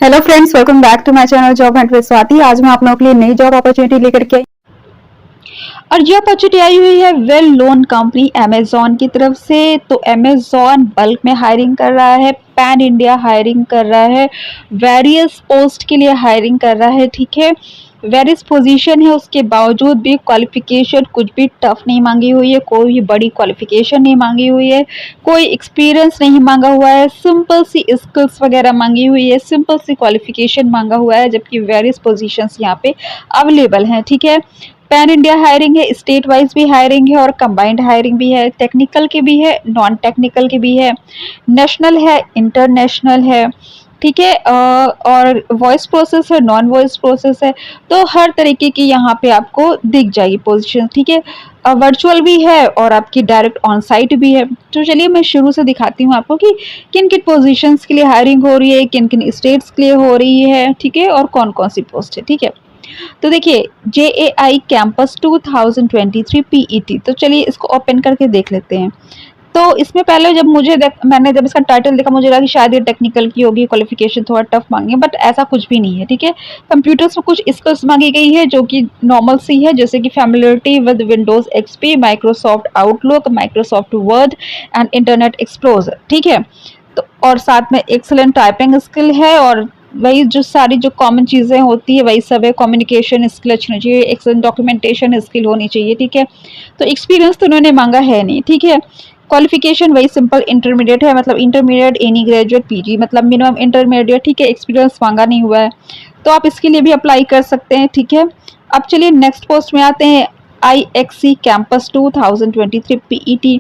Hello friends, welcome back to my channel job hunt with Swati. आज मैं आप लोगों के लिए नई जॉब अपॉर्चुनिटी लेकर के आई और जो अपॉर्चुनिटी आई हुई है वेल नोन कंपनी अमेजॉन की तरफ से। तो अमेजॉन बल्क में हायरिंग कर रहा है, पैन इंडिया हायरिंग कर रहा है, वेरियस पोस्ट के लिए हायरिंग कर रहा है। ठीक है, वेरियस पोजीशन है, उसके बावजूद भी क्वालिफिकेशन कुछ भी टफ नहीं मांगी हुई है, कोई भी बड़ी क्वालिफिकेशन नहीं मांगी हुई है, कोई एक्सपीरियंस नहीं मांगा हुआ है, सिंपल सी स्किल्स वगैरह मांगी हुई है, सिंपल सी क्वालिफिकेशन मांगा हुआ है, जबकि वेरियस पोजीशंस यहाँ पे अवेलेबल हैं। ठीक है, पैन इंडिया हायरिंग है, स्टेट वाइज भी हायरिंग है और कंबाइंड हायरिंग भी है, टेक्निकल की भी है, नॉन टेक्निकल की भी है, नेशनल है, इंटरनेशनल है। ठीक है, और वॉइस प्रोसेस है, नॉन वॉइस प्रोसेस है, तो हर तरीके की यहाँ पे आपको दिख जाएगी पोजीशन। ठीक है, वर्चुअल भी है और आपकी डायरेक्ट ऑन साइट भी है। तो चलिए मैं शुरू से दिखाती हूँ आपको कि किन किन पोजीशंस के लिए हायरिंग हो रही है, किन किन स्टेट्स के लिए हो रही है। ठीक है, और कौन कौन सी पोस्ट है। ठीक है, तो देखिए JAI कैंपस 2023 PET। तो चलिए इसको ओपन करके देख लेते हैं। तो इसमें पहले जब मैंने जब इसका टाइटल देखा, मुझे लगा कि शायद ये टेक्निकल की होगी, क्वालिफिकेशन थोड़ा टफ मांगे, बट ऐसा कुछ भी नहीं है। ठीक है, कंप्यूटर्स में कुछ स्किल्स मांगी गई है जो कि नॉर्मल सी है, जैसे कि familiarity with Windows XP, Microsoft outlook, Microsoft word and internet explorer. ठीक है, तो और साथ में एक्सीलेंट टाइपिंग स्किल है, और वही जो सारी जो कॉमन चीज़ें होती है वही सब है। कम्युनिकेशन स्किल अच्छी होनी चाहिए, एक्सेलेंट डॉक्यूमेंटेशन स्किल होनी चाहिए। ठीक है, तो एक्सपीरियंस तो उन्होंने मांगा है नहीं। ठीक है, क्वालिफिकेशन वही सिंपल इंटरमीडिएट है, मतलब इंटरमीडिएट, एनी ग्रेजुएट, PG, मतलब मिनिमम इंटरमीडिएट। ठीक है, एक्सपीरियंस मांगा नहीं हुआ है, तो आप इसके लिए भी अप्लाई कर सकते हैं। ठीक है, अब चलिए नेक्स्ट पोस्ट में आते हैं। IXC campus 2023 PET।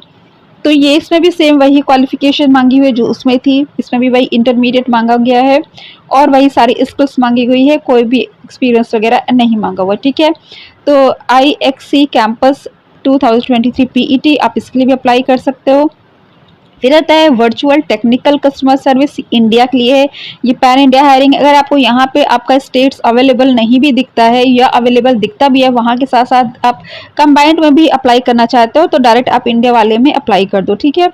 तो ये इसमें भी सेम वही क्वालिफिकेशन मांगी हुई है जो उसमें थी, इसमें भी वही इंटरमीडिएट मांगा गया है और वही सारी स्किल्स मांगी गई है, कोई भी एक्सपीरियंस वगैरह नहीं मांगा हुआ। ठीक है, तो IXC कैंपस 2023 PET, आप इसके लिए भी अप्लाई कर सकते हो। फिर आता है virtual technical customer service India के लिए है, ये पैन इंडिया हायरिंग। अगर आपको यहाँ पे आपका स्टेट्स अवेलेबल नहीं भी दिखता है या अवेलेबल दिखता भी है, वहाँ के साथ साथ आप कंबाइंड में भी अप्लाई करना चाहते हो तो डायरेक्ट आप इंडिया वाले में अप्लाई कर दो। ठीक है,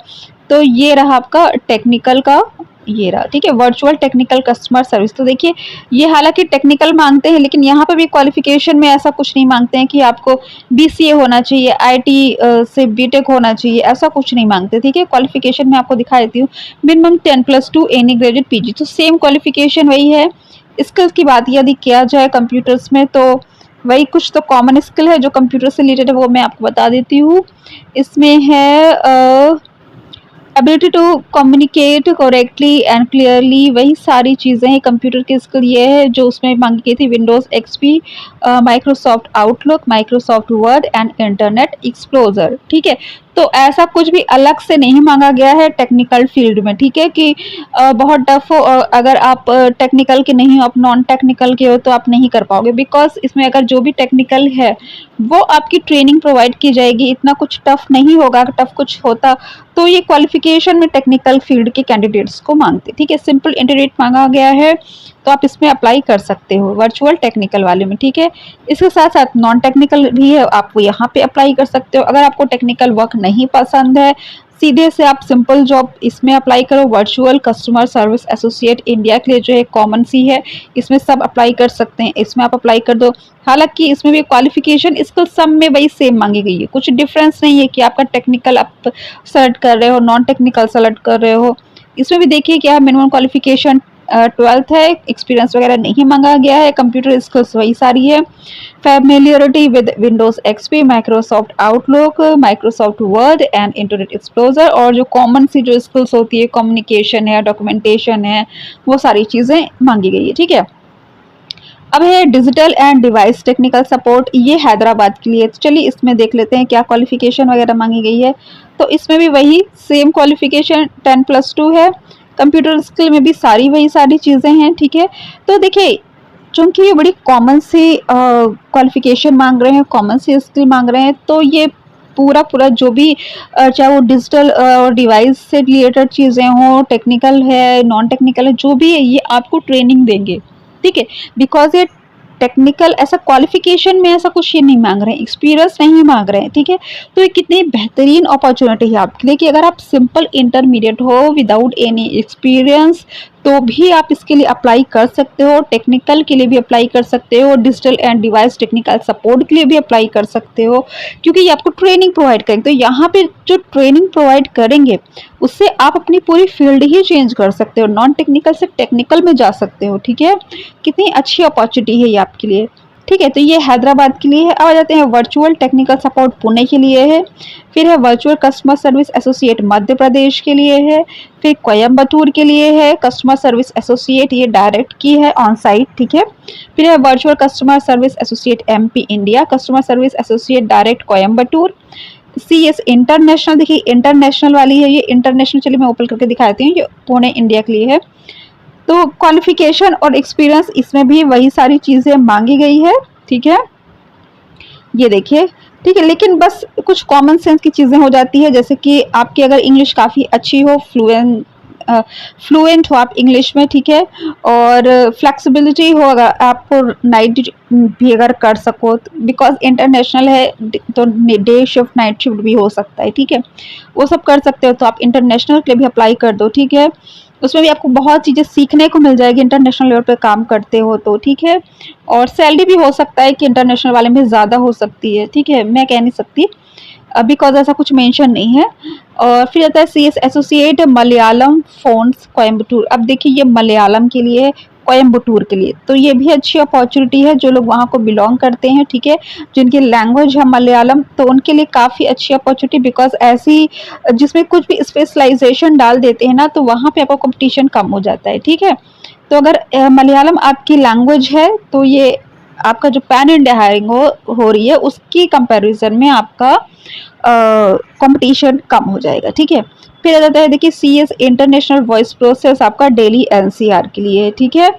तो ये रहा आपका टेक्निकल का, ये रहा। ठीक है, वर्चुअल टेक्निकल कस्टमर सर्विस। तो देखिए ये हालांकि टेक्निकल मांगते हैं, लेकिन यहाँ पे भी क्वालिफिकेशन में ऐसा कुछ नहीं मांगते हैं कि आपको BCA होना चाहिए, IT से BTech होना चाहिए, ऐसा कुछ नहीं मांगते। ठीक है, क्वालिफिकेशन में आपको दिखा देती हूँ, मिनिमम 10+2 एनी ग्रेजुएट PG, तो सेम क्वालिफिकेशन वही है। स्किल्स की बात यदि किया जाए कंप्यूटर्स में, तो वही कुछ तो कॉमन स्किल है जो कंप्यूटर से रिलेटेड है, वो मैं आपको बता देती हूँ। इसमें है ability to communicate correctly and clearly, वही सारी चीज़ें हैं। कंप्यूटर की स्किल ये है जो उसमें मांगी गई थी, Windows XP, Microsoft outlook, Microsoft word and internet explorer. ठीक है, तो ऐसा कुछ भी अलग से नहीं मांगा गया है टेक्निकल फील्ड में। ठीक है, कि बहुत टफ हो, अगर आप टेक्निकल के नहीं हो, आप नॉन टेक्निकल के हो, तो आप नहीं कर पाओगे, बिकॉज इसमें अगर जो भी टेक्निकल है वो आपकी ट्रेनिंग प्रोवाइड की जाएगी, इतना कुछ टफ नहीं होगा। अगर टफ कुछ होता तो ये क्वालिफिकेशन में टेक्निकल फील्ड के कैंडिडेट्स को मांगते। ठीक है, सिंपल इंटरमीडिएट मांगा गया है, तो आप इसमें अप्लाई कर सकते हो वर्चुअल टेक्निकल वाले में। ठीक है, इसके साथ साथ नॉन टेक्निकल भी है, आप यहाँ पे अप्लाई कर सकते हो। अगर आपको टेक्निकल वर्क नहीं पसंद है, सीधे से आप सिंपल जॉब इसमें अप्लाई करो, virtual customer service associate India के लिए जो है कॉमन सी है, इसमें सब अप्लाई कर सकते हैं, इसमें आप अप्लाई कर दो। हालांकि इसमें भी क्वालिफिकेशन इसको सब में वही सेम मांगी गई है, कुछ डिफरेंस नहीं है कि आपका टेक्निकल आप सेलेक्ट कर रहे हो, नॉन टेक्निकल सेलेक्ट कर रहे हो। इसमें भी देखिए क्या मिनिमम क्वालिफिकेशन 12th है, एक्सपीरियंस वगैरह नहीं मांगा गया है, कंप्यूटर स्किल्स वही सारी है, familiarity with Windows XP, Microsoft outlook, Microsoft word and internet explorer, और जो कॉमन सी जो स्किल्स होती है, कम्युनिकेशन है, डॉक्यूमेंटेशन है, वो सारी चीज़ें मांगी गई है। ठीक है, अब है digital and device technical support, ये हैदराबाद के लिए। तो चलिए इसमें देख लेते हैं क्या क्वालिफिकेशन वगैरह मांगी गई है। तो इसमें भी वही सेम क्वालिफिकेशन 10+2 है, कंप्यूटर स्किल में भी वही सारी चीज़ें हैं। ठीक है, तो देखिए चूंकि ये बड़ी कॉमन सी क्वालिफिकेशन मांग रहे हैं, कॉमन सी स्किल मांग रहे हैं, तो ये पूरा पूरा जो भी चाहे वो डिजिटल और डिवाइस से रिलेटेड चीज़ें हों, टेक्निकल है, नॉन टेक्निकल है, जो भी है ये आपको ट्रेनिंग देंगे। ठीक है, बिकॉज ये टेक्निकल ऐसा क्वालिफिकेशन में ऐसा कुछ ये नहीं मांग रहे हैं, एक्सपीरियंस नहीं मांग रहे हैं। ठीक है, तो ये कितनी बेहतरीन अपॉर्चुनिटी है आपके लिए कि अगर आप सिंपल इंटरमीडिएट हो विदाउट एनी एक्सपीरियंस, तो भी आप इसके लिए अप्लाई कर सकते हो, टेक्निकल के लिए भी अप्लाई कर सकते हो, digital and device technical support के लिए भी अप्लाई कर सकते हो, क्योंकि ये आपको ट्रेनिंग प्रोवाइड करेंगे। तो यहाँ पे जो ट्रेनिंग प्रोवाइड करेंगे उससे आप अपनी पूरी फील्ड ही चेंज कर सकते हो, नॉन टेक्निकल से टेक्निकल में जा सकते हो। ठीक है, कितनी अच्छी अपॉर्चुनिटी है ये आपके लिए। ठीक है, तो ये हैदराबाद के लिए है। अब आ जाते हैं वर्चुअल टेक्निकल सपोर्ट पुणे के लिए है, फिर है virtual customer service associate Madhya Pradesh के लिए है, फिर कोयम्बटूर के लिए है कस्टमर सर्विस एसोसिएट, ये डायरेक्ट की है ऑन साइट। ठीक है, फिर है virtual customer service associate MP India, customer service associate direct Coimbatore. CS international, देखिए इंटरनेशनल वाली है ये, इंटरनेशनल चलिए मैं ओपन करके दिखा देती हूँ, ये पुणे इंडिया के लिए है। तो क्वालिफिकेशन और एक्सपीरियंस इसमें भी वही सारी चीज़ें मांगी गई है। ठीक है, ये देखिए। ठीक है, लेकिन बस कुछ कॉमन सेंस की चीज़ें हो जाती है, जैसे कि आपकी अगर इंग्लिश काफ़ी अच्छी हो, फ्लुएंट हो आप इंग्लिश में। ठीक है, और फ्लेक्सिबिलिटी हो, अगर आपको नाइट भी अगर कर सको, बिकॉज इंटरनेशनल है तो डे शिफ्ट नाइट शिफ्ट भी हो सकता है। ठीक है, वो सब कर सकते हो, तो आप इंटरनेशनल के लिए भी अप्लाई कर दो। ठीक है, उसमें भी आपको बहुत चीज़ें सीखने को मिल जाएगी, इंटरनेशनल लेवल पे काम करते हो तो। ठीक है, और सैलरी भी हो सकता है कि इंटरनेशनल वाले में ज़्यादा हो सकती है। ठीक है, मैं कह नहीं सकती बिकॉज ऐसा कुछ मेंशन नहीं है। और फिर आता है CS associate Malayalam phones Coimbatore. अब देखिए ये मलयालम के लिए है, कोयम्बटूर के लिए, तो ये भी अच्छी अपॉर्चुनिटी है जो लोग वहाँ को बिलोंग करते हैं। ठीक है, जिनकी लैंग्वेज है मलयालम, तो उनके लिए काफ़ी अच्छी अपॉर्चुनिटी, बिकॉज ऐसी जिसमें कुछ भी स्पेशलाइजेशन डाल देते हैं ना, तो वहाँ पे आपको कंपटीशन कम हो जाता है। ठीक है, तो अगर मलयालम आपकी लैंग्वेज है तो ये आपका जो पैन इंडिया हायरिंग हो रही है उसकी कंपैरिजन में आपका कंपटीशन कम हो जाएगा। ठीक है, फिर आ जाता है देखिए CS इंटरनेशनल वॉइस प्रोसेस, आपका दिल्ली NCR के लिए है। ठीक है,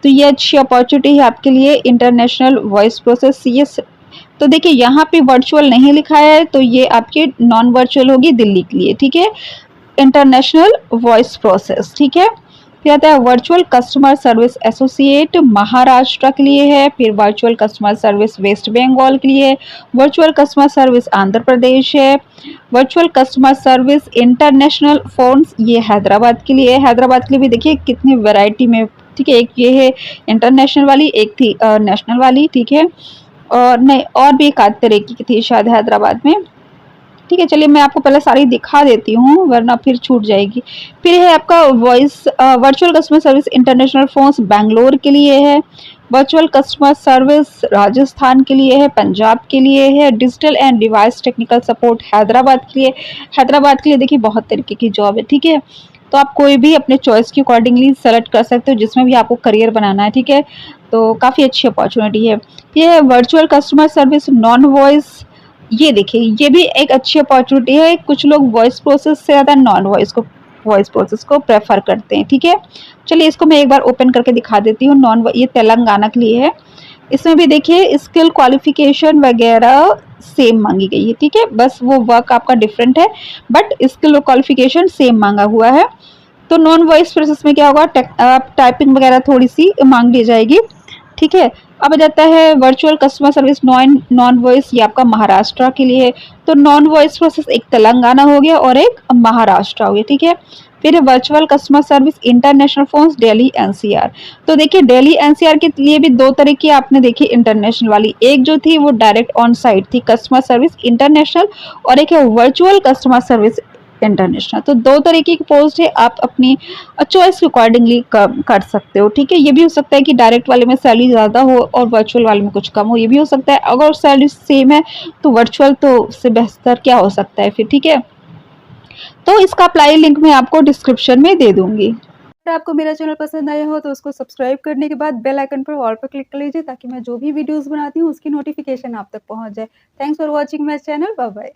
तो ये अच्छी अपॉर्चुनिटी है आपके लिए, इंटरनेशनल वॉइस प्रोसेस CS। तो देखिए यहाँ पे वर्चुअल नहीं लिखा है, तो ये आपके नॉन वर्चुअल होगी दिल्ली के लिए। ठीक है, इंटरनेशनल वॉइस प्रोसेस। ठीक है, फिर आता है virtual customer service associate Maharashtra के लिए है, फिर virtual customer service West Bengal के लिए, virtual customer service Andhra Pradesh है, virtual customer service international phones ये हैदराबाद के लिए है। हैदराबाद के लिए भी देखिए कितनी वैरायटी में। ठीक है, एक ये है इंटरनेशनल वाली, एक थी नेशनल वाली। ठीक है, और नहीं और भी एक आध तरीके की थी शायद हैदराबाद में। ठीक है, चलिए मैं आपको पहले सारी दिखा देती हूँ वरना फिर छूट जाएगी। फिर है आपका voice virtual customer service international phones Bangalore के लिए है, वर्चुअल कस्टमर सर्विस राजस्थान के लिए है, पंजाब के लिए है, digital and device technical support Hyderabad के लिए। हैदराबाद के लिए देखिए बहुत तरीके की जॉब है। ठीक है, तो आप कोई भी अपने चॉइस के अकॉर्डिंगली सेलेक्ट कर सकते हो जिसमें भी आपको करियर बनाना है। ठीक है, तो काफ़ी अच्छी अपॉर्चुनिटी है। ये है virtual customer service non voice, ये देखिए ये भी एक अच्छी अपॉर्चुनिटी है। कुछ लोग वॉइस प्रोसेस से ज़्यादा नॉन वॉइस प्रोसेस को प्रेफर करते हैं। ठीक है, चलिए इसको मैं एक बार ओपन करके दिखा देती हूँ। ये तेलंगाना के लिए है। इसमें भी देखिए स्किल क्वालिफिकेशन वगैरह सेम मांगी गई है। ठीक है, बस वो वर्क आपका डिफरेंट है, बट स्किल और क्वालिफिकेशन सेम मांगा हुआ है। तो नॉन वॉइस प्रोसेस में क्या होगा, टाइपिंग वगैरह थोड़ी सी मांग ली जाएगी। ठीक है, अब आ जाता है virtual customer service non voice, ये आपका महाराष्ट्र के लिए है। तो नॉन वॉइस प्रोसेस एक तेलंगाना हो गया और एक महाराष्ट्र हो गया। ठीक है, फिर virtual customer service international phones Delhi NCR। तो देखिए दिल्ली NCR के लिए भी दो तरह की आपने देखी इंटरनेशनल वाली, एक जो थी वो डायरेक्ट ऑन साइट थी कस्टमर सर्विस इंटरनेशनल, और एक है वर्चुअल कस्टमर सर्विस इंटरनेशनल। तो दो तरीके की पोस्ट है, आप अपनी चॉइस के अकॉर्डिंगली कर सकते हो। ठीक है, ये भी हो सकता है कि डायरेक्ट वाले में सैलरी ज़्यादा हो और वर्चुअल वाले में कुछ कम हो, ये भी हो सकता है। अगर सैलरी सेम है तो वर्चुअल तो उससे बेहतर क्या हो सकता है फिर। ठीक है, तो इसका अप्लाई लिंक मैं आपको डिस्क्रिप्शन में दे दूंगी। अगर आपको मेरा चैनल पसंद आया हो तो उसको सब्सक्राइब करने के बाद बेल आइकन पर ऑल पर क्लिक कर लीजिए, ताकि मैं जो भी वीडियोस बनाती हूँ उसकी नोटिफिकेशन आप तक पहुँच जाए। Thanks for watching my channel, bye bye.